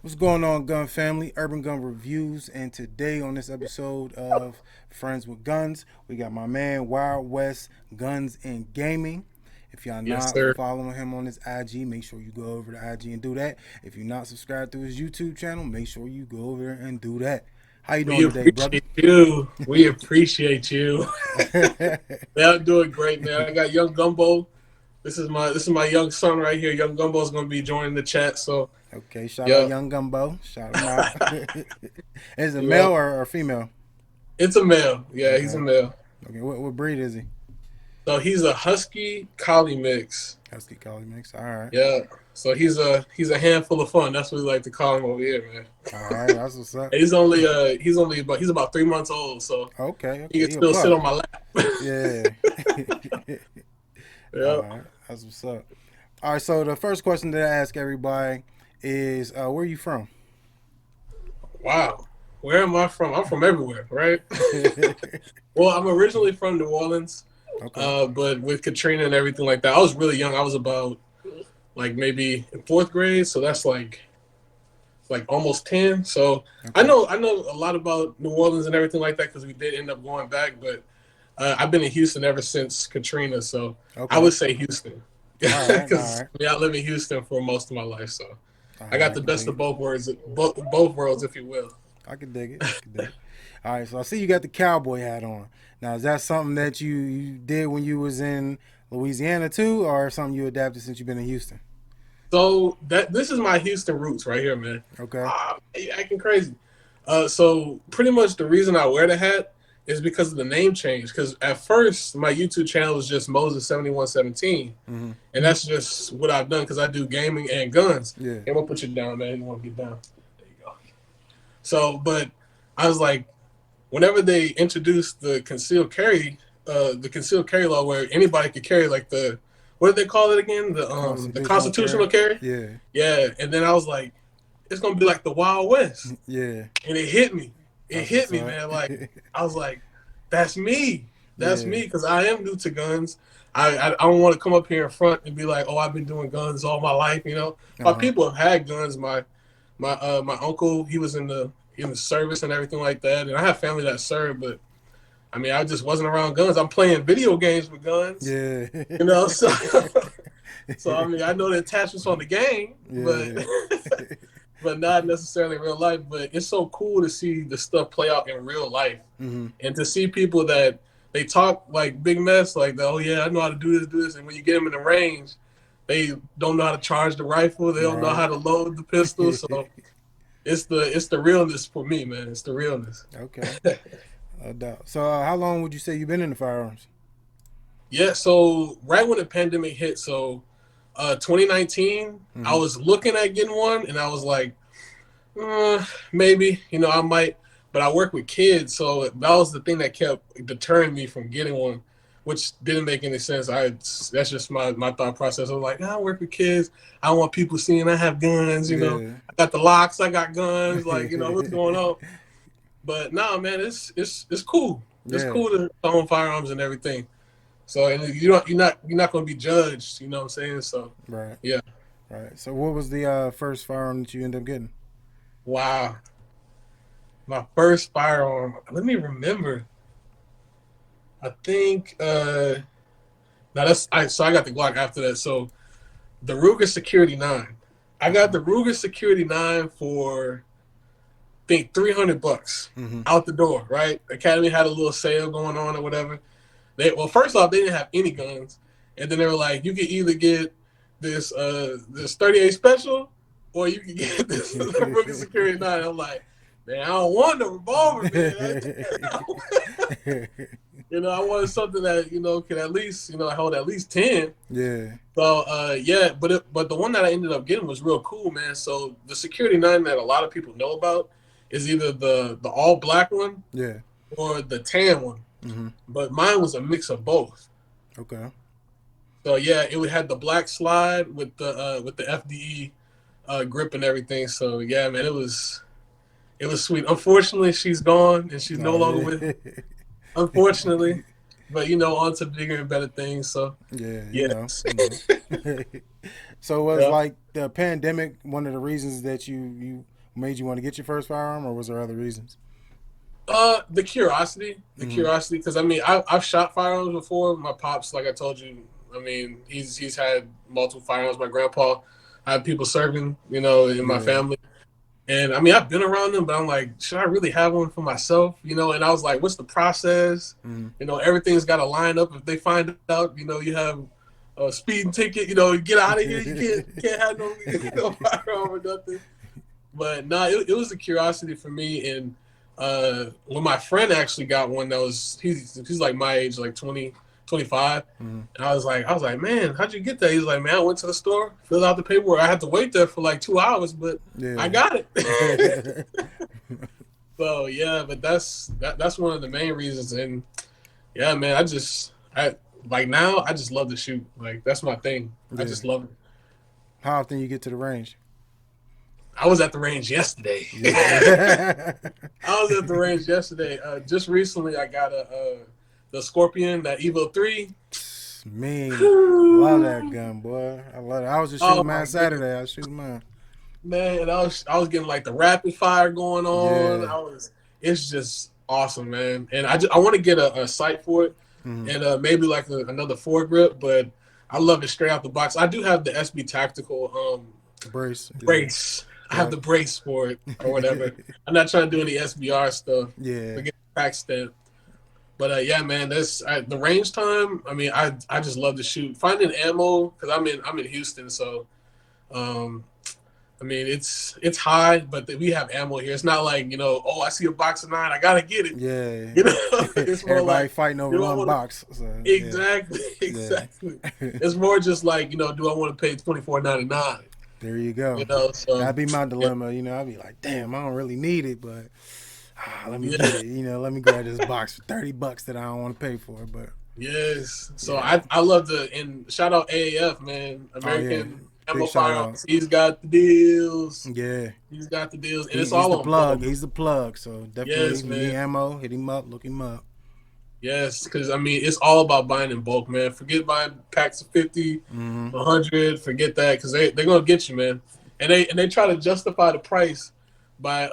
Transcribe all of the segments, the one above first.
What's going on, gun family? Urban Gun Reviews, and today on this episode of Friends with Guns, we got my man Wild West Guns and Gaming. If y'all Yes, not sir. following him on his IG, make sure you go over to IG and do that. If you're not subscribed to his YouTube channel, make sure you go over there and do that. How you We doing today, brother? appreciate you. We appreciate you. Yeah, I'm doing great, man. I got young Gumbo. This is my young son right here. Young Gumbo is gonna be joining the chat. So Okay, shout out yeah, Young Gumbo. Shout him out. Is it yeah. male or female? It's a male. Yeah, he's a Okay. male. Okay, what breed is he? So he's a Husky Collie mix. Husky Collie mix. All right. Yeah. So he's a handful of fun. That's what we like to call him over here, man. All right, that's what's up. And he's about 3 months old, so Okay, he okay, can he a still sit pup. on my lap. Yeah. All Yeah. right, that's what's up. All right, so the first question that I ask everybody is, where are you from? Wow. Where am I from? I'm from everywhere, right? Well, I'm originally from New Orleans, Okay, but with Katrina and everything like that, I was really young. I was about like maybe in fourth grade, so that's like almost 10. So I okay. know I know a lot about New Orleans and everything like that because we did end up going back. But I've been in Houston ever since Katrina, so I Okay. would say Houston All right, all because right. I live in Houston for most of my life. So All I right, got I the can best dig of it. both worlds, if you will. I can dig it. I can dig it. All right, so I see you got the cowboy hat on. Now, is that something that you did when you was in Louisiana too, or something you adapted since you've been in Houston? So that this is my Houston roots right here, man. Okay. You acting crazy. So pretty much the reason I wear the hat is because of the name change. Because at first my YouTube channel was just Moses7117, Mm-hmm. and that's just what I've done because I do gaming and guns. Yeah. Hey, I'm gonna put you down, man. You want to get down? There you go. So, but I was like, whenever they introduced the concealed carry law, where anybody could carry like the what did they call it again? The Constitutional constitutional carry. carry. Yeah. Yeah, and then I was like, it's gonna be like the Wild West, Yeah. and it hit me. It That's what's hit me, up. man. Like I was like, that's me. That's Yeah. me because I am new to guns. I don't want to come up here in front and be like, oh, I've been doing guns all my life. My Uh-huh. people have had guns. My uncle, he was in the service and everything like that, and I have family that served, but I mean, I just wasn't around guns. I'm playing video games with guns, Yeah. so so I mean, I know the attachments on the game, but Yeah. but not necessarily in real life. But it's so cool to see the stuff play out in real life, Mm-hmm. and to see people that they talk like big mess, like, oh yeah, I know how to do this, and when you get them in the range, they don't know how to charge the rifle, they don't know Right. how to load the pistol. So it's the realness for me, man. It's the realness. Okay. No doubt. So, how long would you say you've been in the firearms? Yeah. So right when the pandemic hit, so 2019, I Mm-hmm. was looking at getting one, and I was like, maybe, I might, but I work with kids, so that was the thing that kept deterring me from getting one, which didn't make any sense. That's just my thought process. I was like, I work with kids. I don't want people seeing I have guns. Yeah. I got the locks. I got guns. Like, what's going on? But nah, man, it's cool. It's Yeah. cool to own firearms and everything. So and you're not going to be judged. You know what I'm saying? So Right. yeah. Right. So, what was the first firearm that you ended up getting? Wow. My first firearm. Let me remember. I think now so I got the Glock after that. So the Ruger Security 9. I got Okay. the Ruger Security 9 for I think $300 Mm-hmm. out the door, right? Academy had a little sale going on or whatever. First off, they didn't have any guns. And then they were like, you could either get this 38 special or you can get this Ruger Security 9. I'm like, man, I don't want the revolver, man. I wanted something that could at least hold at least 10. Yeah. So yeah, but the one that I ended up getting was real cool, man. So the Security 9 that a lot of people know about is either the all black one Yeah. or the tan one. Mm-hmm. But mine was a mix of both. Okay. So yeah, it would have the black slide with the FDE grip and everything. So yeah, man, it was sweet. Unfortunately, she's gone and she's no Oh longer with. yeah. Unfortunately, but on to bigger and better things. So Yeah, yes, So was yeah. like the pandemic one of the reasons that you made you want to get your first firearm, or was there other reasons? The curiosity, because I've shot firearms before. My pops, like I told you, he's had multiple firearms. My grandpa, I have people serving, in my Yeah. family. And I've been around them, but I'm like, should I really have one for myself? And I was like, what's the process? Mm-hmm. Everything's got to line up. If they find out, you have a speeding ticket, get out of here. You can't have no, no firearm or nothing. But no, it was a curiosity for me. And when my friend actually got one that was, he's like my age, like 20, 25. Mm-hmm. And I was like, man, how'd you get that? He's like, man, I went to the store, filled out the paperwork. I had to wait there for like 2 hours, but I Yeah. got it. So yeah, but that's one of the main reasons. And yeah, man, I like now I just love to shoot. Like that's my thing. I Yeah. just love it. How often you get to the range? I was at the range yesterday. Yeah. I was at the range yesterday. Just recently, I got the Scorpion, that Evo 3. Man, love that gun, boy. I love it. I was just Oh shooting my mine goodness, Saturday. I was shooting mine. man! And I was getting like the rapid fire going on. Yeah. It's just awesome, man. And I want to get a sight for it, Mm-hmm. and maybe like another foregrip. But I love it straight out the box. I do have the SB Tactical Brace. Yeah. brace. I have Yep. the brace for it or whatever. I'm not trying to do any SBR stuff. Yeah. Forget the pack stamp. But yeah, man, that's the range time. I just love to shoot. Finding ammo, because I'm in Houston, so um, it's high, but we have ammo here. It's not like oh, I see a box of 9, I gotta get it. Yeah. It's more Everybody like, fighting over do I one want box. So, to yeah. exactly Yeah. exactly. It's more just like do I want to pay $24.99? There you go. So That'd be my yeah, dilemma. I'd be like, damn, I don't really need it, but let me get yeah. it. Let me grab this box for $30 that I don't want to pay for. But Yes. So yeah. I love and shout out AAF, man. Oh yeah. American Big Ammo shout out. Firearms. He's got the deals. Yeah. He's got the deals. And it's He's all the on plug. film. He's the plug. So definitely, if Yes, you need man. ammo, hit him up. Look him up. Yes. Because it's all about buying in bulk, man. Forget buying packs of 50, Mm-hmm. 100. Forget that, because they're gonna get you, man. And they try to justify the price by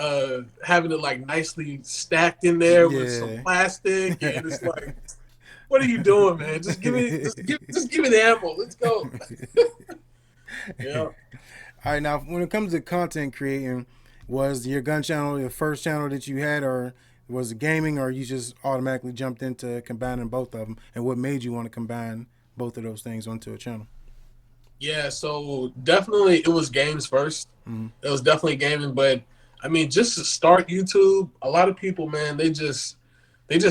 having it like nicely stacked in there with some Yeah. plastic, and it's like, what are you doing, man? Just give me the ammo. Let's go. Yeah. All right, now when it comes to content creating, was your gun channel the first channel that you had, or was it gaming, or you just automatically jumped into combining both of them? And what made you want to combine both of those things onto a channel? Yeah, so definitely it was games first. Mm-hmm. It was definitely gaming, but just to start YouTube, a lot of people, man, they just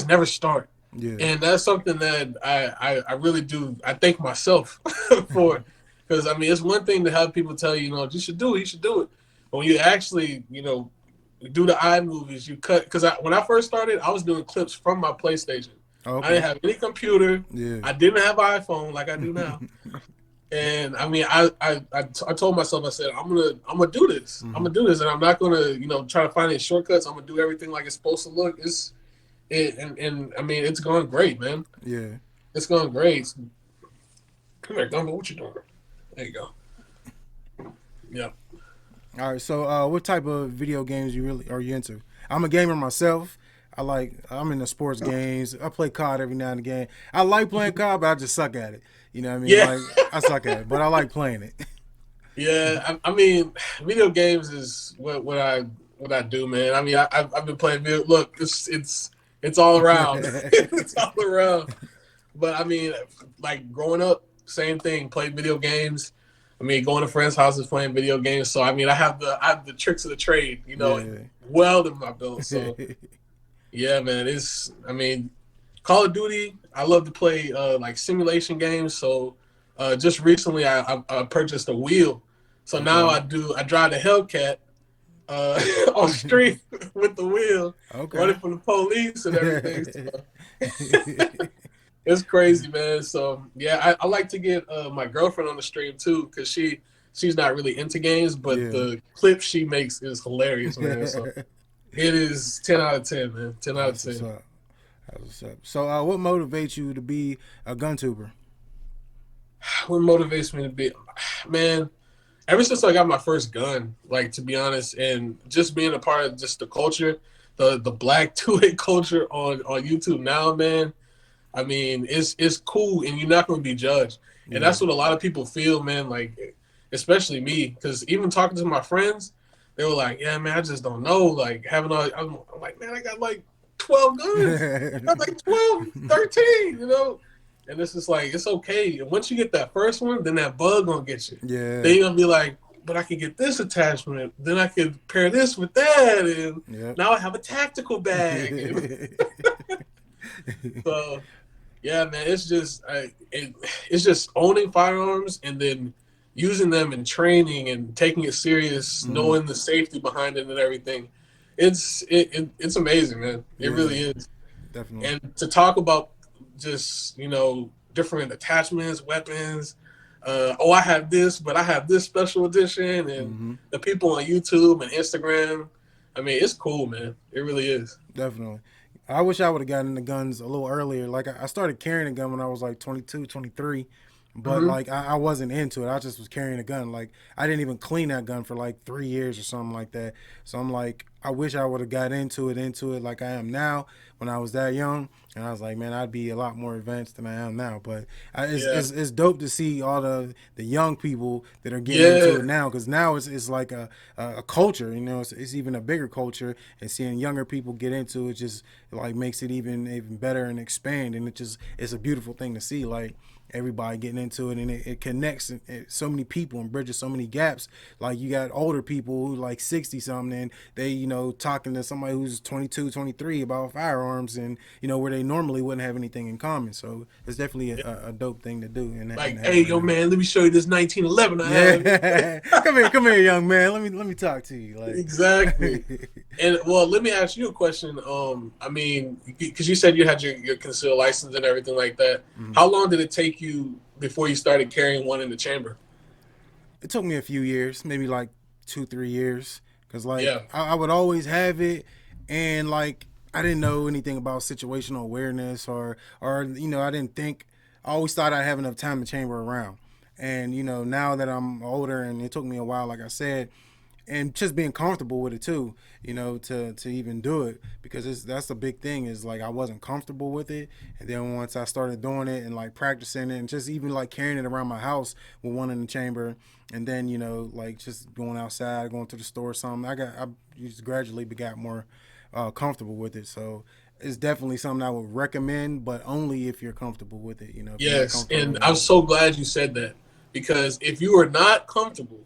never start. Yeah. And that's something that I really do. I thank myself for, because it's one thing to have people tell you should do it, you should do it. But when you actually do the iMovies, you cut, because when I first started, I was doing clips from my PlayStation. I Okay. didn't have any computer. Yeah. I didn't have an iPhone like I do now. And I told myself, I said, I'm gonna do this. Mm-hmm. I'm gonna do this, and I'm not gonna try to find any shortcuts. I'm gonna do everything like it's supposed to look. It's going great, man. Yeah. It's going great. Come here, Gumbo. What you doing? There you go. Yeah. All right. So, what type of video games are you into? I'm a gamer myself. I'm into sports games. I play COD every now and again. I like playing COD, but I just suck at it. You know what I mean? Yeah. Like I suck at it, but I like playing it. Yeah. Video games is what I do, man. I've been playing video. Look, it's all around. It's all around. But like growing up, same thing. Played video games. Going to friends' houses, playing video games. So I have the tricks of the trade, Yeah. well in my belt. So yeah, man. Call of Duty. I love to play like simulation games. So just recently, I purchased a wheel. So now I drive the Hellcat on street with the wheel, running from the police and everything. So, it's crazy, man. So yeah, I like to get my girlfriend on the stream too, because she's not really into games, but the clip she makes is hilarious, man. So it is 10 out of 10, man. 10 out of 10. That's what's up. So, what motivates you to be a gun tuber? What motivates me to be, man? Ever since I got my first gun, like to be honest, and just being a part of just the culture, the black 2A culture on YouTube now, man. I mean, it's cool, and you're not going to be judged, and Yeah. that's what a lot of people feel, man. Like, especially me, because even talking to my friends, they were like, "Yeah, man, I just don't know." Like having all, I'm like, man, I got like 12 guns, I got like 12, 13, you know. And it's just like it's okay. And once you get that first one, then that bug gonna get you. Yeah. Then you're gonna be like, but I can get this attachment. Then I can pair this with that, and Yep. now I have a tactical bag. So yeah, man, it's just it's just owning firearms and then using them in training and taking it serious, Mhm. knowing the safety behind it and everything. It's amazing, man. It Yeah. really is. Definitely. And to talk about just different attachments, weapons. Oh, I have this, but I have this special edition, and Hmm. the people on YouTube and Instagram. I mean, it's cool, man. It really is. Definitely. I wish I would have gotten the guns a little earlier. Like I started carrying a gun when I was like 22, 23. But Hmm. like I wasn't into it. I just was carrying a gun. Like I didn't even clean that gun for like 3 years or something like that. So I'm like, I wish I would have got into it like I am now when I was that young. And I was like, man, I'd be a lot more advanced than I am now. But Yeah, it's dope to see all the young people that are getting into yeah, it now, because now it's like a culture. You know, it's even a bigger culture, and seeing younger people get into it just like makes it even better and expand. And it's a beautiful thing to see. Like everybody getting into it, and it connects so many people and bridges so many gaps. Like you got older people who like 60 something, and they talking to somebody who's 22, 23 about firearms, and where they normally wouldn't have anything in common. So it's definitely yeah. a dope thing to do and Like, have hey, right yo, now. man, let me show you this 1911 I have. Yeah. Come here, young man, let me talk to you. Like Exactly. And well, let me ask you a question. I mean, because you said you had your concealed license and everything like that. Mhm. How long did it take you before you started carrying one in the chamber? It took me a few years, maybe like 2, 3 years, because like Yeah, I would always have it, and like I didn't know anything about situational awareness, or I didn't think. I always thought I'd have enough time to chamber around, and now that I'm older, and it took me a while, like I said, and just being comfortable with it too, to even do it, because that's the big thing, is like I wasn't comfortable with it. And then once I started doing it and like practicing it, and just even like carrying it around my house with one in the chamber, and then like just going outside, going to the store or something, I just gradually got more comfortable with it. So it's definitely something I would recommend, but only if you're comfortable with it. If you're not yes. comfortable And with I'm it. so glad you said that because if you are not comfortable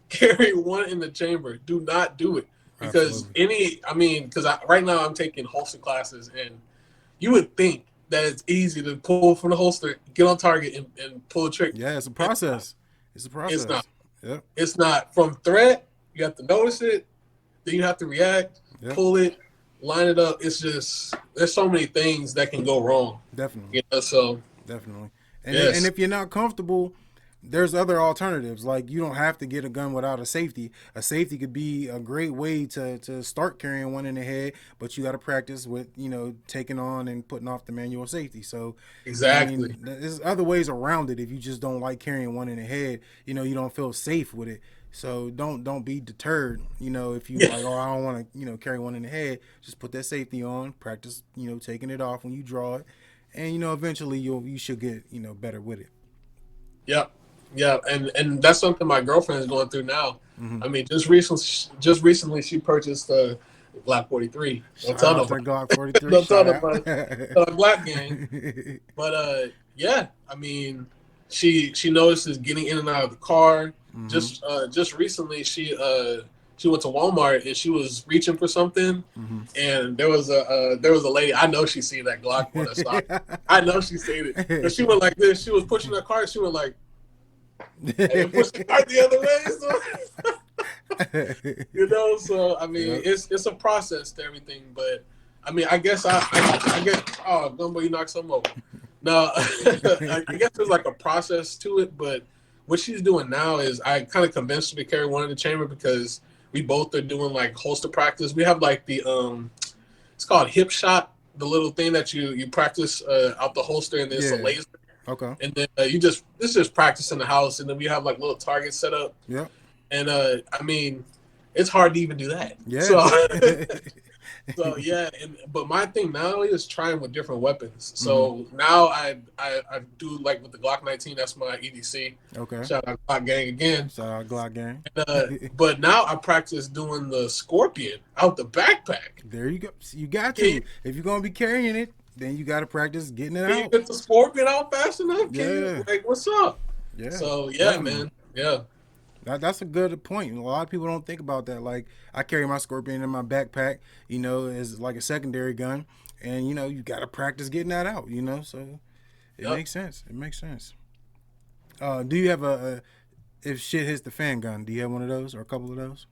carrying one in the chamber, do not do it. Because Absolutely. I mean, because right now I'm taking holster classes, and you would think that it's easy to pull from the holster, get on target, and pull a trigger. Yeah, it's a It's not. process. It's a It's not. process. Yep. It's not. From threat, you have to notice it, then you have to react, Yep. pull it, line it up. It's just there's so many things that can go wrong. Definitely. So Definitely. And yes, if you're not comfortable, there's other alternatives. Like you don't have to get a gun without a safety. A safety could be a great way to start carrying one in the head, but you got to practice with taking on and putting off the manual safety. So, I exactly. mean, there's other ways around it. If you just don't like carrying one in the head, you don't feel safe with it. So don't be deterred. If you Yeah, like, oh, I don't want to carry one in the head, just put that safety on. Practice taking it off when you draw it, and eventually you should get better with it. yeah, yeah. And that's something my girlfriend is going through now. Mm-hmm. I mean, just recently she purchased a Black 43. Don't Shout tell out to nobody. Glock 43. Don't tell Shout out. nobody. Black gang. But yeah, I mean, she notices getting in and out of the car. Mm-hmm. Just recently, she went to Walmart and she was reaching for something, Mm-hmm. and there was a lady. I know she seen that Glock on her stock. I know she seen it because she went like this. She was pushing her car. She went like and pushed the car the other way. So I mean, Yep. it's a process to everything. But I mean, I guess I guess Gumbo, you knocked some over. No, I guess there's like a process to it, but what she's doing now is I kind of convinced her to carry one in the chamber because we both are doing like holster practice. We have like the it's called hip shot. the little thing that you practice out the holster, and there's a Yeah. laser, Okay. and then it's just practice in the house, and then we have like little targets set up, Yep. and I mean, it's hard to even do that. Yeah. So so yeah, but my thing now is trying with different weapons. Hmm. So now I do like with the Glock 19. That's my EDC. Okay. Shout out Glock Gang again. Shout out Glock gang. But now I practice doing the Scorpion out the backpack. There you go. You got Can you, to. If you're gonna be carrying it, then you got to practice getting it can you out. get the Scorpion out fast enough? Can Yeah. you, like, what's up? Yeah. So yeah, Definitely. man. Yeah. That's a good point. A lot of people don't think about that. Like I carry my Scorpion in my backpack, as like a secondary gun, and you got to practice getting that out. So it Yep. makes sense. It makes sense. Do you have a if shit hits the fan gun? Do you have one of those or a couple of those?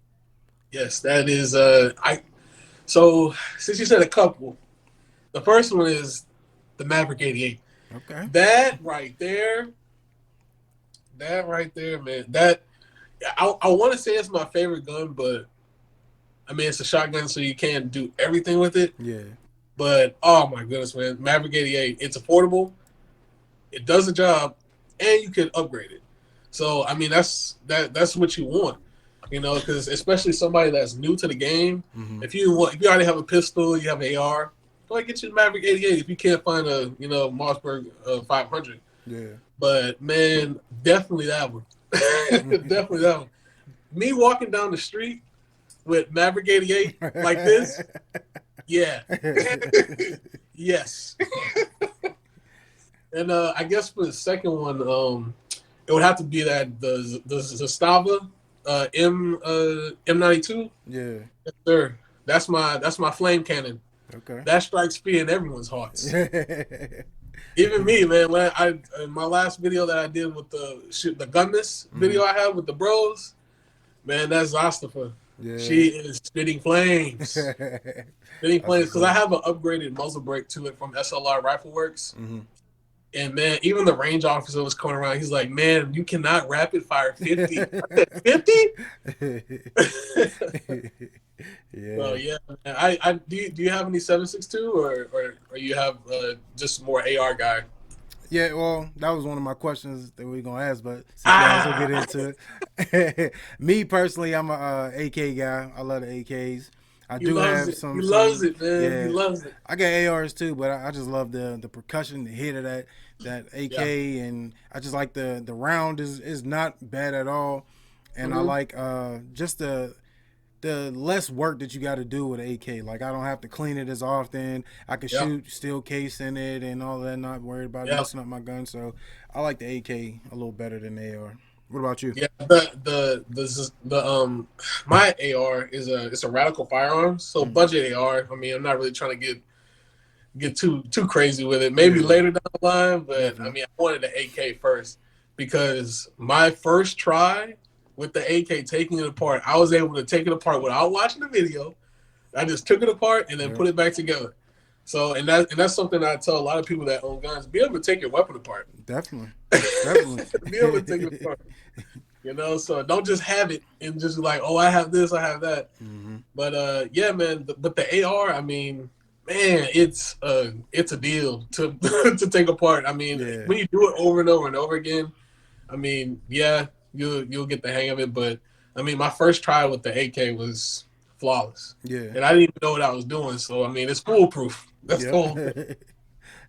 Yes, that is I so since you said a couple, the first one is the Maverick 88. Okay. That right there, man. That I want to say it's my favorite gun, but I mean it's a shotgun, so you can't do everything with it. Yeah. But oh my goodness, man, Maverick 88. It's affordable. It does the job, and you can upgrade it. So I mean that's what you want, because especially somebody that's new to the game. Hmm. If you already have a pistol, you have an AR, go ahead and get you the Maverick 88. If you can't find a Mossberg 500, Yeah. but man, definitely that one. Definitely that one. Me walking down the street with Maverick 88 like this, yeah, yes. And I guess for the second one, it would have to be that the Zastava M92. Yeah. Yes, sir. That's my flame cannon. Okay. That strikes fear in everyone's hearts. Even me, man. When in my last video that I did with the gunless video I have with the bros, man, that's Zastafa. Yeah. She is spitting flames. Spitting flames, because I have an upgraded muzzle brake to it from SLR Rifle Works. Hmm. And man, even the range officer was coming around. He's like, "Man, you cannot rapid fire 50." I said, 50? Yeah. So yeah, man. I do you have any 7.62 or you have just more AR guy? Yeah, well, that was one of my questions that we were gonna ask, but since we also get into it, me personally, I'm a AK guy. I love the AKs. I He do loves have it. some. He loves Some, it, man. yeah. He loves it. I got ARs too, but I just love the percussion, the hit of that Yeah. AK, and I just like the round is not bad at all, and I Mhm. like just the less work that you got to do with an AK. Like I don't have to clean it as often. I can Yeah. shoot steel case in it and all that. Not worried about Yeah. messing up my gun. So I like the AK a little better than the AR. What about you? Yeah. My AR is it's a radical firearms, so Mm. budget AR. I mean, I'm not really trying to get too crazy with it. Maybe Yeah. later down the line, but I Definitely. mean, I wanted the AK first because my first try with the AK taking it apart, I was able to take it apart without watching the video. I just took it apart and then Yeah. put it back together. So that's something I tell a lot of people that own guns: be able to take your weapon apart. Definitely. Definitely. Be able to take it apart. So don't just have it and just be like, oh, I have this, I have that. Hmm. But yeah, man. But the AR, I mean, man, it's a deal to to take apart. I mean, Yeah. when you do it over and over and over again, I mean, yeah, you'll get the hang of it. But I mean, my first try with the AK was flawless, Yeah. and I didn't even know what I was doing. So I mean, it's foolproof. That's the whole thing. Yeah.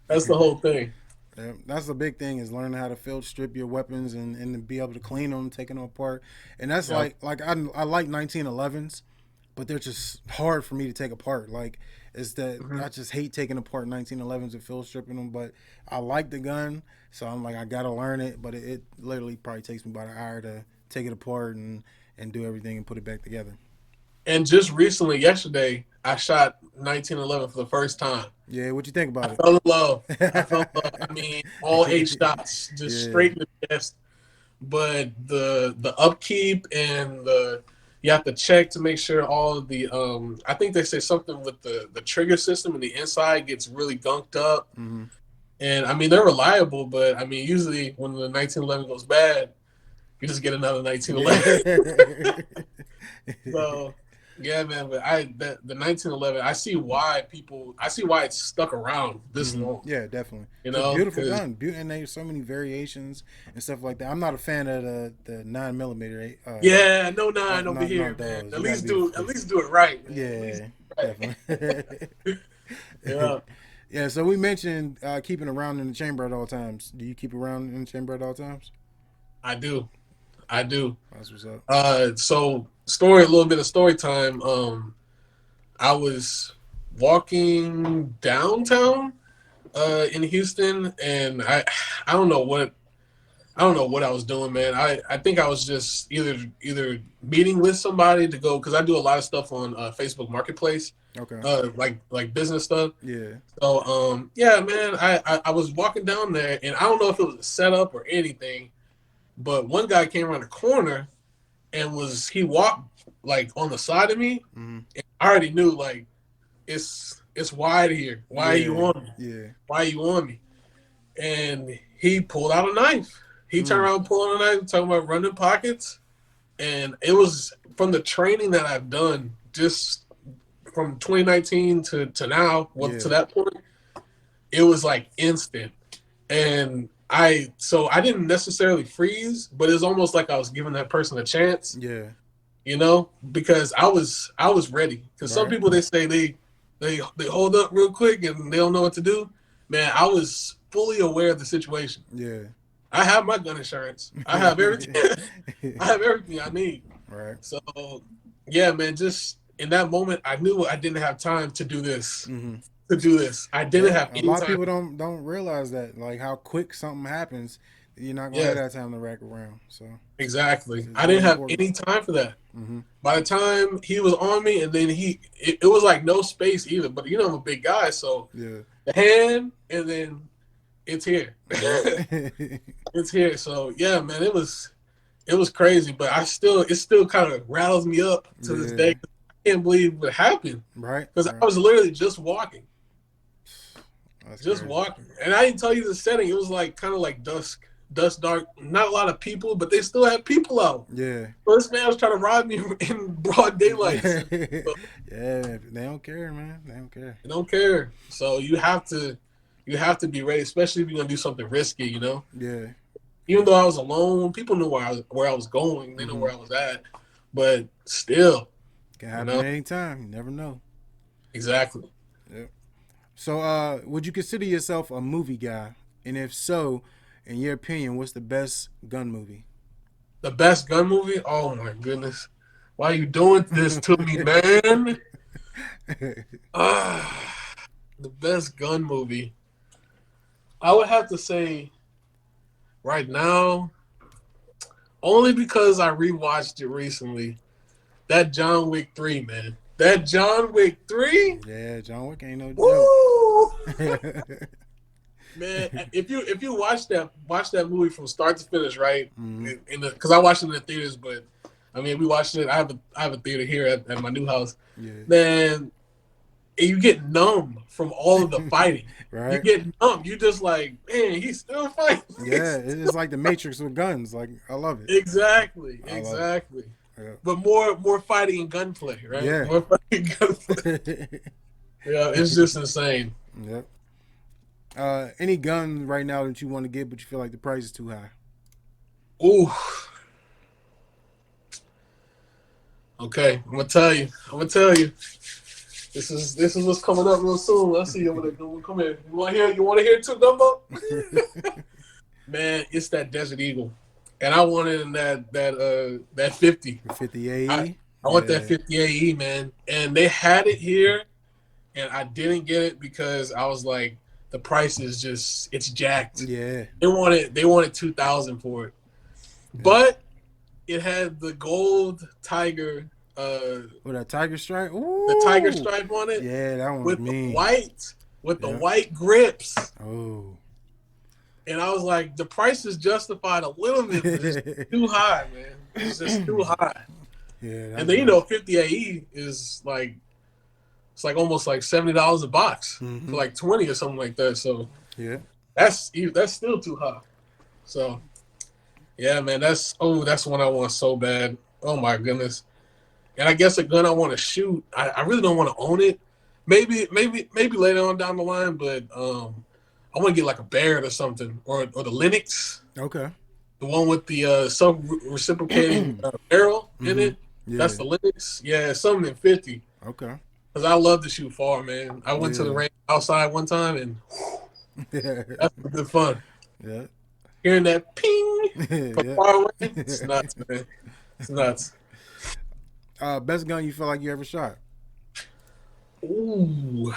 That's the whole thing. Yeah, that's the big thing is learning how to filter strip your weapons and to be able to clean them, taking them apart. And that's Yeah. like I like 1911s, but they're just hard for me to take apart. Like it's that Mhm. I just hate taking apart 1911s and filter stripping them. But I like the gun, so I'm like I gotta learn it. But it literally probably takes me about an hour to take it apart and do everything and put it back together. And just recently, yesterday, I shot 1911 for the first time. Yeah, what you think I about fell in love. I fell in it? love. I mean, all 8 shots, just Yeah. straight in the chest. But the upkeep and you have to check to make sure all of the I think they say something with the trigger system and the inside gets really gunked up. Hmm. And I mean they're reliable, but I mean usually when the 1911 goes bad, you just get another 1911. So Yeah, man, but the 1911, I see why it's stuck around this long. Yeah, definitely. You It's a know, beautiful because gun. And there's so many variations and stuff like that. I'm not a fan of the 9 millimeter. yeah, no nine over Not here, man. those. You got to be the At 50. least do it right, man. At least Yeah, do it definitely. right. Yeah, Yeah. So we mentioned keeping around in the chamber at all times. Do you keep around in the chamber at all times? I do. I do. That's what's up. So story, a little bit of story time. I was walking downtown in Houston, and I don't know what I don't know what I was doing, man. I think I was just either meeting with somebody to go because I do a lot of stuff on Facebook Marketplace, Okay. like business stuff. Yeah. So yeah, man, I was walking down there, and I don't know if it was a setup or anything, but one guy came around the corner and he walked like on the side of me. Mm-hmm. And I already knew like it's wide here. Why are you Yeah. on me? Yeah. Why are you on me? And he pulled out a knife. He turned around, pulled out a knife, talking about running pockets. And it was from the training that I've done, just from 2019 to now, to that point, it was like instant. And so I didn't necessarily freeze, but it's almost like I was giving that person a chance. Yeah. You know, because I was ready. Because some people, they say they hold up real quick and they don't know what to do. Man, I was fully aware of the situation. Yeah. I have my gun insurance. I have everything. I have everything I need. Right. So, yeah, man. Just in that moment, I knew I didn't have time to do this. Mm-hmm. To do this, I didn't have A any lot of time. people don't realize that, like how quick something happens. You're not gonna have that time to rack around. So exactly, it's I didn't have important. any time for that. Mm-hmm. By the time he was on me, and then it was like no space either. But you know, I'm a big guy, so Yeah. the hand, and then it's here. It's here. So yeah, man, it was crazy. But it still kind of rattles me up to this day. I can't believe what happened. Right. Because I was literally just walking. That's Just crazy. walking. And I didn't tell you the setting. It was like kind of like dusk, dark. Not a lot of people, but they still had people out. Yeah. So this man was trying to rob me in broad daylight. So, yeah, they don't care, man. They don't care. they don't care. So you have to be ready, especially if you're gonna do something risky, you know? Yeah. Even though I was alone, people knew where I was going. They know where I was at. But still. Can happen at any time. You never know. Exactly. Yep. So would you consider yourself a movie guy? And if so, in your opinion, what's the best gun movie? The best gun movie? Oh my goodness. Why are you doing this to me, man? The best gun movie. I would have to say right now, only because I rewatched it recently, that John Wick 3, man. That John Wick 3? Yeah, John Wick ain't no Woo! joke. Man, if you watch that movie from start to finish, right? Because I watched it in the theaters, but I mean, we watched it. I have a theater here at my new house. Yeah. Man, you get numb from all of the fighting. Right. You get numb. You just like, man, he's still fighting. Yeah, it's like the Matrix with guns. Like, I love it. Exactly. It. Yeah. But more fighting and gunplay, right? Yeah. More fighting and gunplay. Yeah, it's just insane. Yep. Any gun right now that you want to get, but you feel like the price is too high? Ooh. Okay, I'm gonna tell you. This is what's coming up real soon. Let's see. Come here. You want to hear it too, Dumbo? Man, it's that Desert Eagle, and I wanted in that 50. 50 AE. I want that 50 AE, man. And they had it here, and I didn't get it because I was like, the price is just it's jacked. Yeah. They wanted 2,000 for it, but it had the gold tiger. With that tiger stripe. Ooh. The tiger stripe on it. Yeah, that one with mean. The white grips. Oh. And I was like, the price is justified a little bit, but it's too high, man. It's just too high. Yeah. And then 50 AE is like, it's like almost like $70 a box for like 20 or something like that. So yeah, that's still too high. So yeah, man, that's one I want so bad. Oh my goodness. And I guess a gun I want to shoot, I really don't want to own it. Maybe later on down the line, but I want to get like a Barrett or something, or the Linux, Okay. the one with the self-reciprocating barrel in Mm-hmm. it. Yeah. That's the Linux. Yeah, something in 50. Okay. Because I love to shoot far, man. I went to the Yeah. range outside one time, and that's good fun. Yeah. Hearing that ping from Yeah. far away, it's nuts, man. It's nuts. Best gun you feel like you ever shot? Ooh,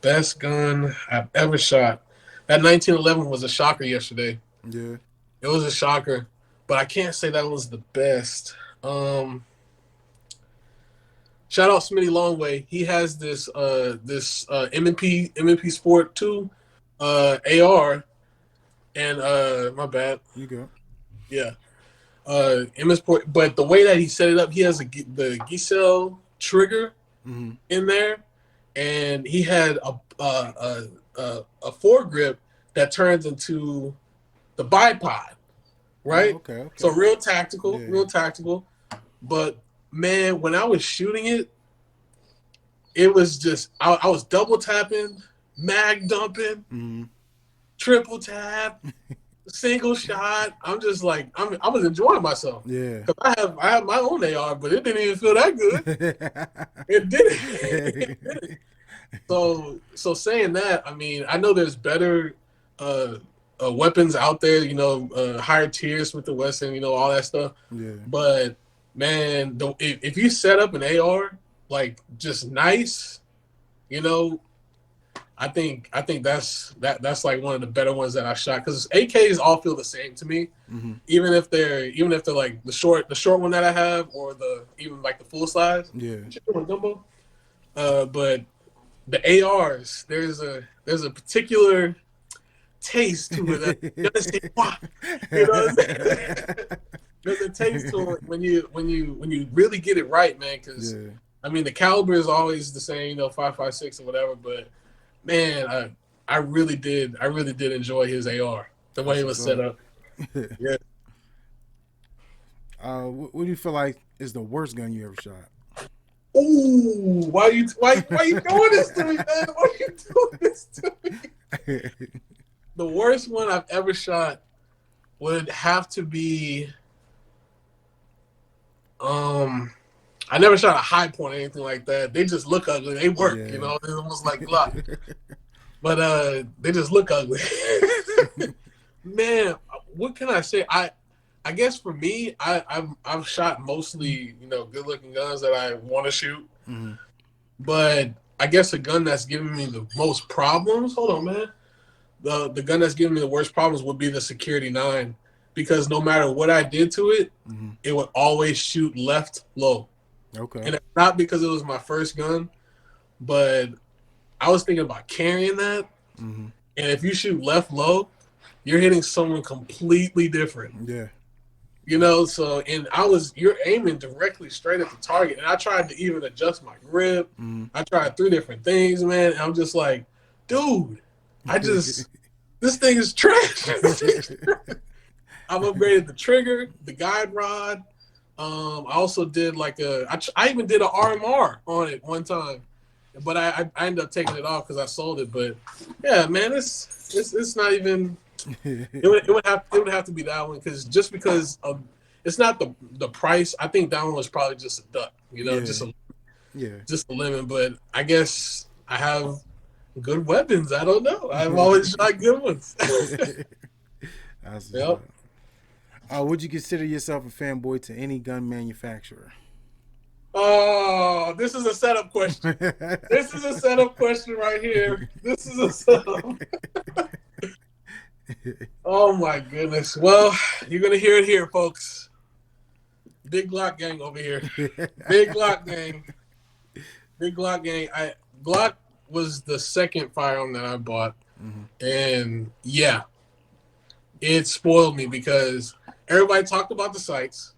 best gun I've ever shot. That 1911 was a shocker yesterday. Yeah. It was a shocker, but I can't say that was the best. Shout out Smitty Longway. He has this M&P Sport 2 AR, and my bad. You go. Yeah. MS Sport, but the way that he set it up, he has the Giselle trigger in there, and he had a foregrip that turns into the bipod, right? Oh, okay. So real tactical. But man, when I was shooting it, it was just I was double tapping, mag dumping, triple tap, single shot. I'm just like I was enjoying myself. Yeah. Cause I have my own AR, but it didn't even feel that good. It didn't. So saying that, I mean, I know there's better weapons out there. You know, higher tiers with the Wesson. You know, all that stuff. Yeah. But man, if you set up an AR like just nice, you know, I think that's like one of the better ones that I shot, because AKs all feel the same to me, even if they're like the short one that I have, or even like the full size. Yeah. But the ARs, there's a particular taste to it. You know what I'm saying? There's a taste to it when you really get it right, man. Because I mean, the caliber is always the same, you know, 5.56 or whatever. But man, I really did enjoy his AR, the way it was set up. Yeah. What do you feel like is the worst gun you ever shot? Ooh, why you doing this to me, man? Why you doing this to me? The worst one I've ever shot would have to be I never shot a high point or anything like that. They just look ugly. They work, you know. They're almost like Glock. But they just look ugly. Man, what can I say? I guess for me, I've shot mostly, you know, good looking guns that I want to shoot. But I guess a gun that's giving me the most problems. Hold on, man. The gun that's giving me the worst problems would be the Security 9, because no matter what I did to it, it would always shoot left low. Okay. And it's not because it was my first gun, but I was thinking about carrying that. And if you shoot left low, you're hitting someone completely different. Yeah. You know, so, and you're aiming directly straight at the target. And I tried to even adjust my grip. I tried 3 different things, man. And I'm just like, dude, this thing is trash. I've upgraded the trigger, the guide rod. I also did like I even did an RMR on it one time, but I ended up taking it off because I sold it. But yeah, man, it's not even. It would have to be that one, because of it's not the price. I think that one was probably just a duck, you know, just a lemon. But I guess I have good weapons. I don't know. I've always shot good ones. Yep. Would you consider yourself a fanboy to any gun manufacturer? Oh, this is a setup question. This is a setup question right here. This is a setup. Oh my goodness. Well, you're gonna hear it here, folks. Big Glock gang over here. Big Glock gang. Big Glock gang. Glock was the second firearm that I bought, and yeah, it spoiled me because everybody talked about the sights.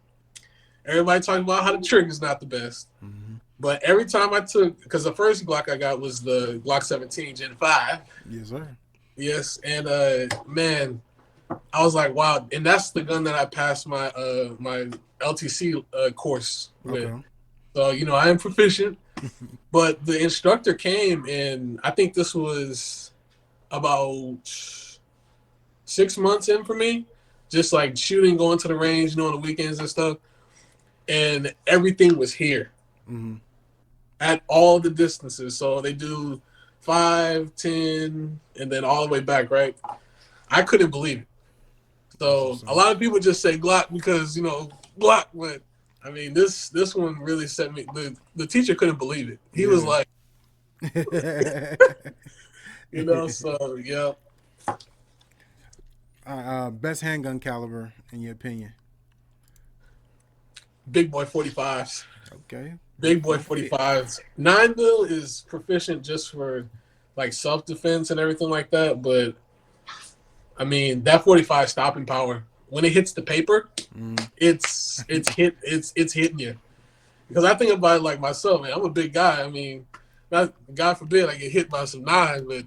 Everybody talked about how the trigger's not the best. But every time because the first Glock I got was the Glock 17 Gen 5. Yes, sir. Yes, and man, I was like, wow, and that's the gun that I passed my LTC course with. Okay. So I am proficient. But the instructor came, and I think this was about 6 months in for me, just like shooting, going to the range, on the weekends and stuff, and everything was here Mm-hmm. at all the distances. So they do 5, 10, and then all the way back, right? I couldn't believe it. That's So what's a up. lot of people just say Glock because Glock, but I mean this one really set me. The teacher couldn't believe it. He was Yeah. like, so yeah, Best handgun caliber in your opinion? big boy 45s. Okay. Big boy Don't fit. 45s. 9 mil is proficient just for like self defense and everything like that. But I mean that 45 stopping power when it hits the paper, Mm. it's hitting you. Because I think about it like myself, man. I'm a big guy. I mean, not God forbid I get hit by some knives, but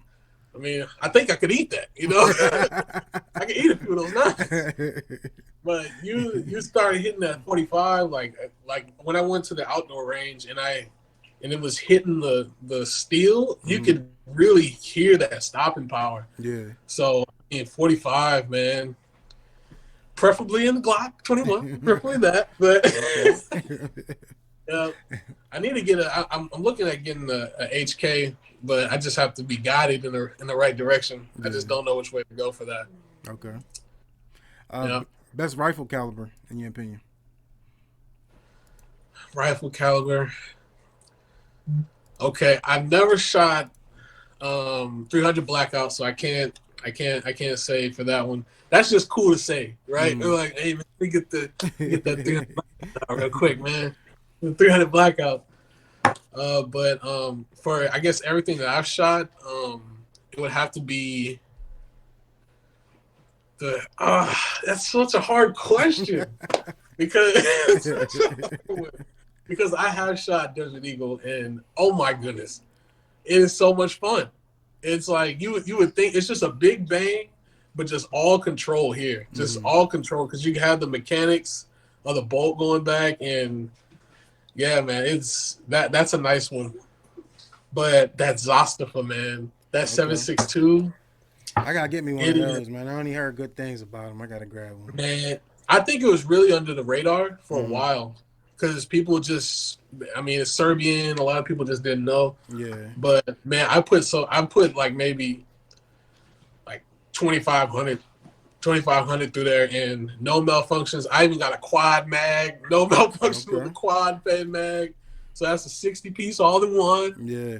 I mean I think I could eat that. I could eat a few of those knives. But you started hitting that 45 like when I went to the outdoor range and it was hitting the steel, you Mm. could really hear that stopping power. Yeah. So in 45, man, preferably in the Glock 21, preferably that. But Okay. yeah, I need to get I'm looking at getting a HK, but I just have to be guided in the right direction. I just Yeah. don't know which way to go for that. Okay. Yeah, Best rifle caliber in your opinion? rifle caliber. Okay, I've never shot 300 blackout, so I can't say for that one. That's just cool to say, right? They're Mm. like, hey man, we get that 300 blackout real quick, man. 300 blackout. But for I guess everything that I've shot, it would have to be the. That's such a hard question because because I have shot Desert Eagle, and oh my goodness, it is so much fun. It's like you would think it's just a big bang, but just all control here, just Mm. all control because you have the mechanics of the bolt going back, and yeah, man, that's a nice one. But that Zostafa, man, that seven Okay. six two, I gotta get me one it of is, those, man. I only heard good things about them. I gotta grab one. man. I think it was really under the radar for a Mm-hmm. while because people just, I mean, it's Serbian. A lot of people just didn't know. Yeah. But man, I put like maybe like 2,500 2,500 through there and no malfunctions. I even got a quad mag, no malfunction with the Okay. quad fan mag. So that's a 60 piece all in one. Yeah.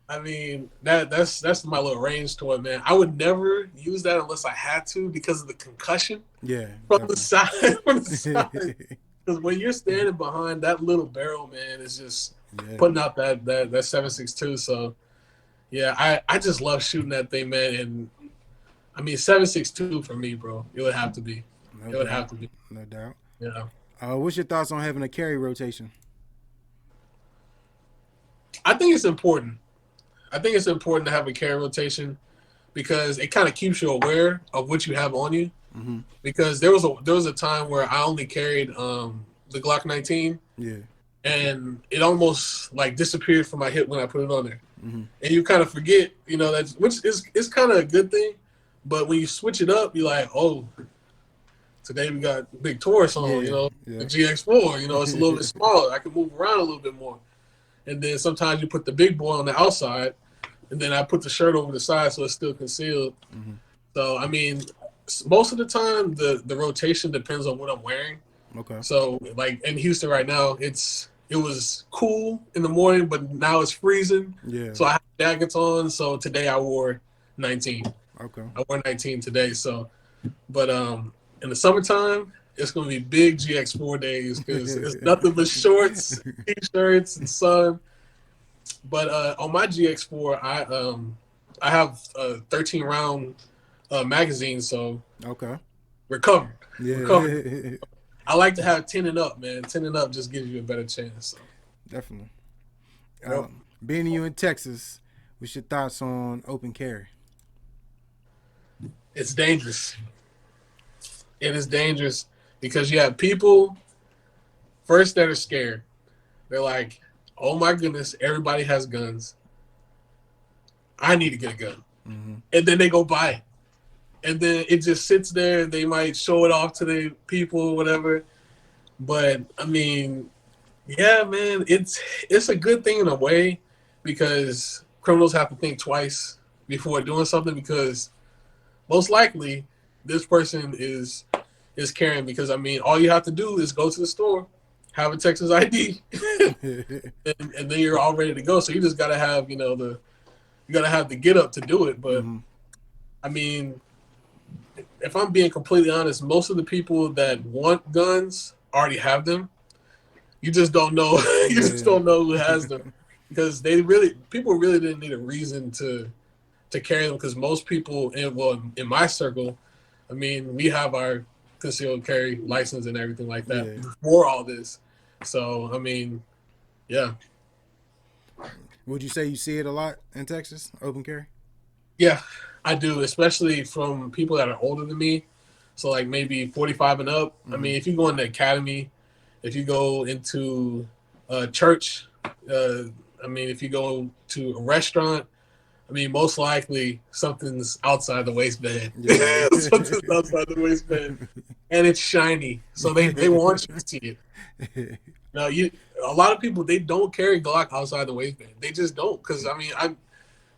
I mean, that's my little range to it, man. I would never use that unless I had to because of the concussion Yeah. from the Definitely. side. From the side. Because when you're standing behind that little barrel, man, it's just Yeah. putting out that 7.62. So yeah, I just love shooting that thing, man. And I mean 7.62 for me, bro. It would have to be. No It would doubt. have to be. No doubt. Yeah. What's your thoughts on having a carry rotation? I think it's important. I think it's important to have a carry rotation because it kind of keeps you aware of what you have on you. Mm-hmm. Because there was a time where I only carried the Glock 19 Yeah. and it almost like disappeared from my hip when I put it on there. Mm-hmm. And you kind of forget, that which is kind of a good thing. But when you switch it up, you're like, oh, today we got big Taurus on, Yeah. the Yeah. GX4, it's a little bit smaller. I can move around a little bit more. And then sometimes you put the big boy on the outside, and then I put the shirt over the side so it's still concealed. Mm-hmm. So I mean, most of the time the rotation depends on what I'm wearing. Okay. So like in Houston right now, it was cool in the morning, but now it's freezing. Yeah. So I have jackets on. So today I wore 19. Okay. I wore 19 today. So, but in the summertime, it's gonna be big GX4 days because it's nothing but shorts, t-shirts, and sun. But on my GX4, I have a 13 round magazine, so Okay. recovered. Recovered. Yeah. I like to have 10 and up, man. 10 and up just gives you a better chance. So. Definitely. Yep. Being you in Texas, what's your thoughts on open carry? It's dangerous. It is dangerous because you have people first that are scared. They're like, "Oh my goodness, everybody has guns. I need to get a gun," and then they go buy it, and then it just sits there. They might show it off to the people, or whatever. But I mean, yeah, man, it's a good thing in a way because criminals have to think twice before doing something because most likely this person is carrying because I mean all you have to do is go to the store, have a Texas ID, and then you're all ready to go. So you just gotta have you gotta have the get up to do it. But I mean, if I'm being completely honest, most of the people that want guns already have them. You just don't know. You just don't know who has them because people really didn't need a reason to carry them because most people in my circle, I mean, we have our concealed carry license and everything like that before all this. So I mean, yeah. Would you say you see it a lot in Texas, open carry? Yeah, I do, especially from people that are older than me. So like maybe 45 and up. I mean, if you go in the academy, if you go into a church, I mean, if you go to a restaurant, I mean, most likely something's outside the waistband. Yeah. Something's outside the waistband, and it's shiny, so they want you to see it. Now, a lot of people they don't carry Glock outside the waistband. They just don't, because I mean,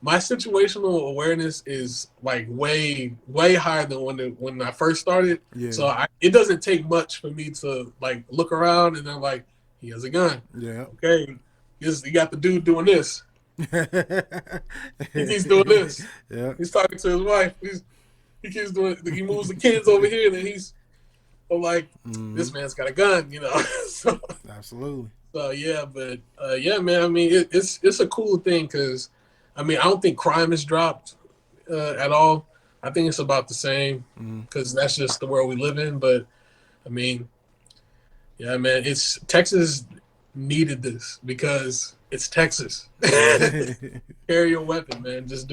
my situational awareness is like way higher than when I first started. Yeah. So it doesn't take much for me to like look around and then like he has a gun. Yeah. Okay, you got the dude doing this. He's doing this. Yeah. He's talking to his wife. He keeps doing. He moves the kids over here, and then I'm like, this man's got a gun, So, absolutely. So yeah, but yeah, man. I mean, it's a cool thing because, I mean, I don't think crime has dropped at all. I think it's about the same because that's just the world we live in. But I mean, yeah, man, Texas needed this because it's Texas. Carry your weapon, man. Just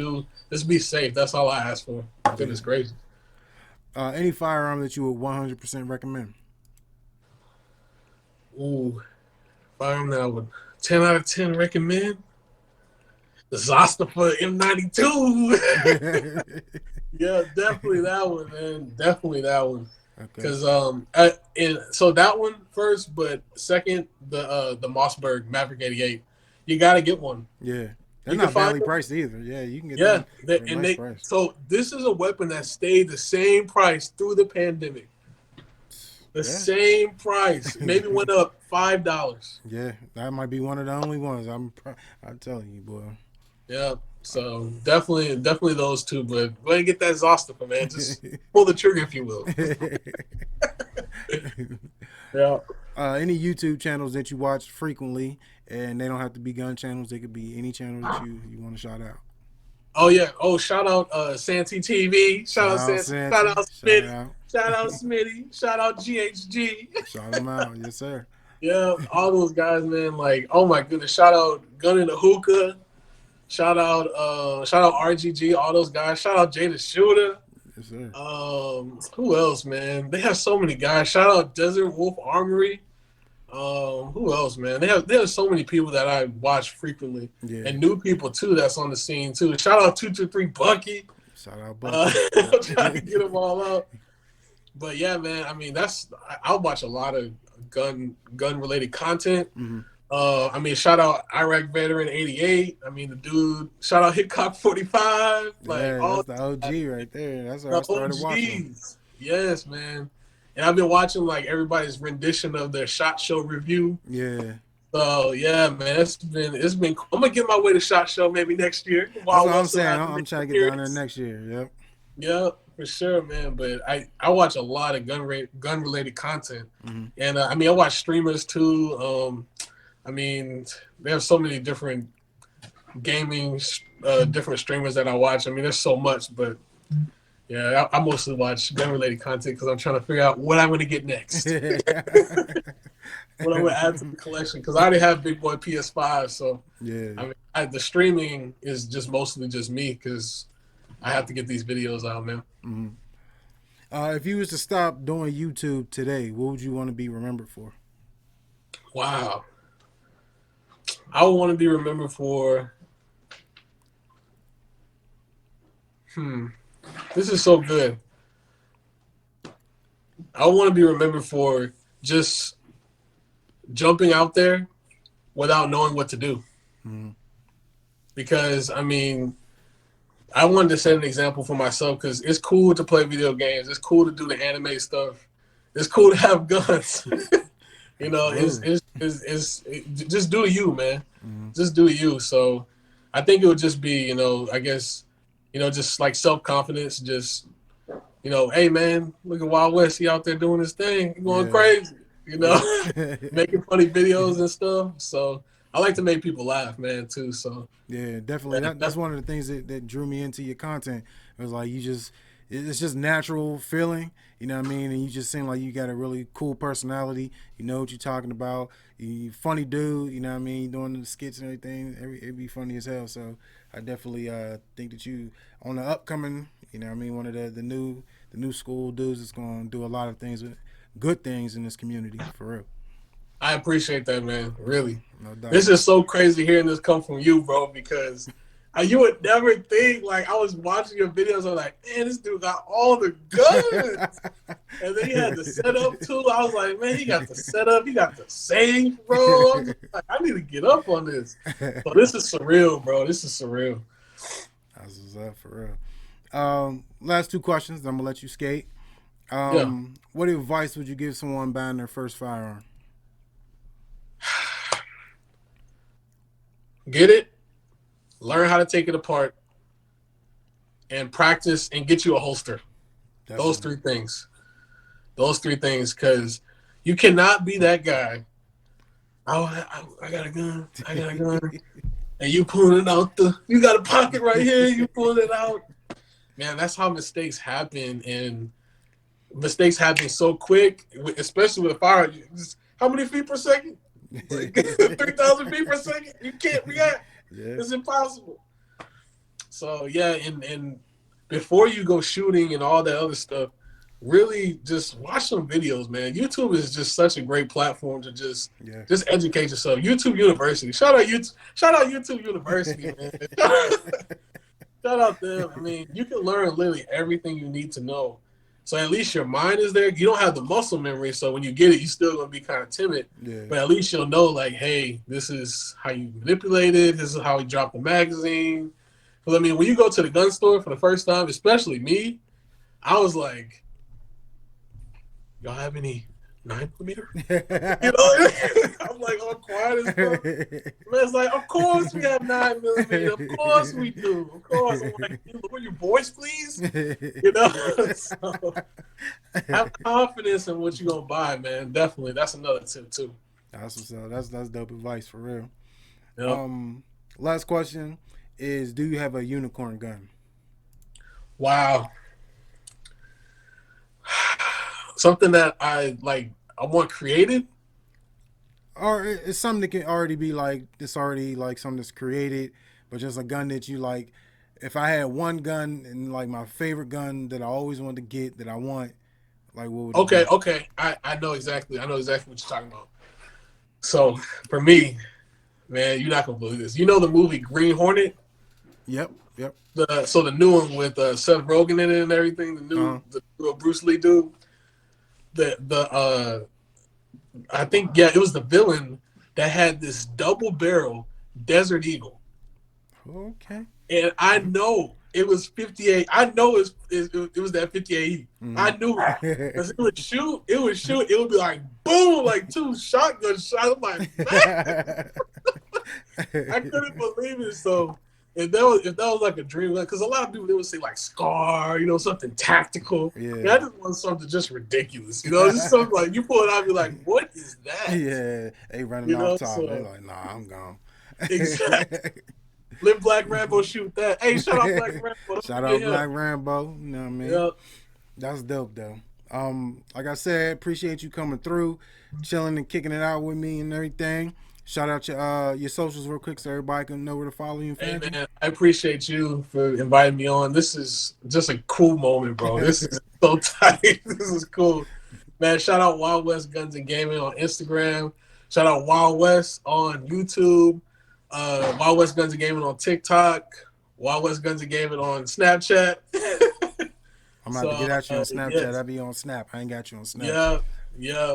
be safe. That's all I ask for. Goodness gracious. Any firearm that you would 100% recommend? Ooh, firearm that I would 10 out of 10 recommend. The Zostafa M92. Yeah, definitely that one, man. Definitely that one. Because so that one first, but second the Mossberg Maverick 88. You got to get one. Yeah. They're not badly priced either. Yeah, you can get nice price. So this is a weapon that stayed the same price through the pandemic. The same price. Maybe went up $5. Yeah, that might be one of the only ones. I'm telling you, boy. Yeah. So definitely those two. But go ahead and get that Zostafa, man. Just pull the trigger, if you will. Yeah. Any YouTube channels that you watch frequently, and they don't have to be gun channels. They could be any channel that you want to shout out. Oh yeah. Oh, shout out Santee TV. Shout out Santee. Shout out Smitty. Shout out Smitty. Shout out GHG. Shout them out, yes sir. Yeah, all those guys, man. Like, oh my goodness. Shout out Gun in the Hookah. Shout out RGG. All those guys. Shout out Jay the Shooter. Yes sir. Who else, man? They have so many guys. Shout out Desert Wolf Armory. Who else, man? They have so many people that I watch frequently, and new people too that's on the scene too. Shout out 223 Bucky. Shout out Bucky. I'm trying to get them all out. But yeah, man. I mean, I'll watch a lot of gun related content. I mean, shout out Iraq Veteran 88. I mean, the dude. Shout out Hitcock 45. Like, that's the OG right there. That's where I started watching. Yes, man. And I've been watching like everybody's rendition of their SHOT Show review. Yeah. So yeah, man, it's been cool. I'm gonna get my way to SHOT Show maybe next year. That's what I'm saying. I'm trying to get down there next year. Yep. Yeah, for sure, man. But I watch a lot of gun related content, and I mean I watch streamers too. I mean they have so many different gaming, different streamers that I watch. I mean there's so much, but. Yeah, I mostly watch gun-related content because I'm trying to figure out what I'm going to get next. What I'm going to add to the collection because I already have Big Boy PS5. So, yeah, I mean, the streaming is just mostly just me because I have to get these videos out, man. If you was to stop doing YouTube today, what would you want to be remembered for? Wow. I would want to be remembered for. This is so good. I want to be remembered for just jumping out there without knowing what to do. Mm-hmm. Because I mean, I wanted to set an example for myself because it's cool to play video games. It's cool to do the anime stuff. It's cool to have guns. You know, just do you, man. Mm-hmm. Just do you. So I think it would just be, you know, I guess, you know, just like self-confidence, just, you know, hey, man, look at Wild West. He out there doing his thing. He going crazy, you know, making funny videos and stuff. So I like to make people laugh, man, too. So yeah, definitely. That's one of the things that drew me into your content. It was like it's just natural feeling, you know what I mean? And you just seem like you got a really cool personality. You know what you're talking about. You funny dude, you know what I mean? Doing the skits and everything, it'd be funny as hell. So I definitely think that you on the upcoming, you know what I mean, one of the new school dudes that's going to do a lot of things with good things in this community for real. I appreciate that, man. Really. No doubt. This is so crazy hearing this come from you, bro, because you would never think, like, I was watching your videos, I was like, man, this dude got all the guns. And then he had the setup, too. I was like, man, he got the setup, he got the save, bro. I'm just like, I need to get up on this. So this is surreal, bro. This is surreal. That's what's up for real. Last two questions. I'm gonna let you skate. Yeah. What advice would you give someone buying their first firearm? Get it, learn how to take it apart, and practice and get you a holster. Definitely. Those three things. Those three things, because you cannot be that guy. I got a gun. I got a gun. And you pulling it out you got a pocket right here. You pulling it out. Man, that's how mistakes happen. And mistakes happen so quick, especially with a fire. How many feet per second? Like 3,000 feet per second. You can't react. Yeah. It's impossible. So yeah, and before you go shooting and all that other stuff, really just watch some videos, man. YouTube is just such a great platform to just educate yourself. YouTube University. Shout out YouTube University, man. Shout out them. I mean, you can learn literally everything you need to know. So at least your mind is there. You don't have the muscle memory, so when you get it, you're still gonna be kind of timid. Yeah. But at least you'll know, like, hey, this is how you manipulate it. This is how you drop the magazine. But I mean, when you go to the gun store for the first time, especially me, I was like, y'all have any 9mm? You know, I'm like all quiet as fuck. Man's like, of course we have 9mm. Of course we do. Of course. I'm like, lower your voice, please. You know, so have confidence in what you're gonna buy, man. Definitely, that's another tip too. That's dope advice for real. Yep. Last question is: do you have a unicorn gun? Wow. Something that I want created. Or it's something that can already be like, it's already like something that's created, but just a gun that you like. If I had one gun and like my favorite gun that I always wanted to get that I want, like what would it be? Okay. I know exactly what you're talking about. So for me, man, you're not gonna believe this. You know the movie Green Hornet? Yep. The new one with Seth Rogen in it and everything. The new Bruce Lee dude. I think it was the villain that had this double barrel Desert Eagle. Okay. And I know it was 58. I know it was that 58. I knew it. Because it would shoot. It would be like boom, like two shotgun shots. I'm like, man. I couldn't believe it. So if that was like a dream, because a lot of people, they would say like Scar, you know, something tactical. Yeah. And I just want something just ridiculous, you know, just something like you pull it out, and be like, what is that? Yeah, they running off top. They're like, nah, I'm gone. Exactly. Live Black Rambo, shoot that. Hey, shout out Black Rambo. Shout out Black Rambo. You know what I mean? Yep. That's dope though. Like I said, appreciate you coming through, chilling and kicking it out with me and everything. shout out your socials real quick so everybody can know where to follow you and Hey find you. man, I appreciate you for inviting me on. This is just a cool moment, bro. This is so tight. This is cool. Man, shout out Wild West Guns and Gaming on Instagram. Shout out Wild West on YouTube. Wild West Guns and Gaming on TikTok. Wild West Guns and Gaming on Snapchat. I'm about to So get at you on Snapchat. yes, I be on Snap. I ain't got you on Snap. yeah, yeah,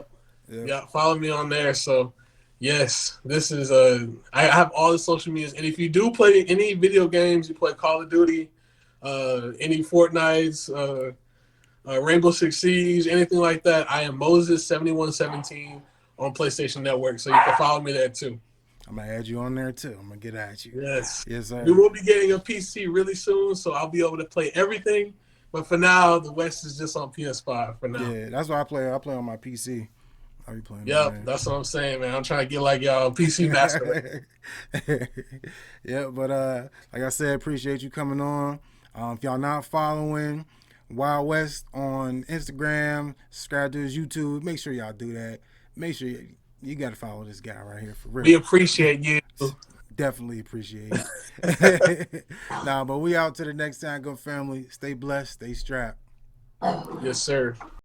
Yeah. yeah. Follow me on there. So yes, this is I have all the social medias, and if you do play any video games, you play Call of Duty, any Fortnites, Rainbow Six Siege, anything like that, I am Moses7117 on PlayStation Network, so you can follow me there too. I'm gonna add you on there too. I'm gonna get at you. Yes, Yes, sir. we will be getting a PC really soon, so I'll be able to play everything. But for now, the West is just on PS5 for now. Yeah, that's why I play. I play on my PC. I be playing on Yep, there. that's what I'm saying, man. I'm trying to get like y'all PC master. Yeah, but like I said, appreciate you coming on. If y'all not following Wild West on Instagram, subscribe to his YouTube. Make sure y'all do that. Make sure you got to follow this guy right here for real. We appreciate you. Definitely appreciate it. Nah, but we out to the next time, good family. Stay blessed, stay strapped. Yes, sir.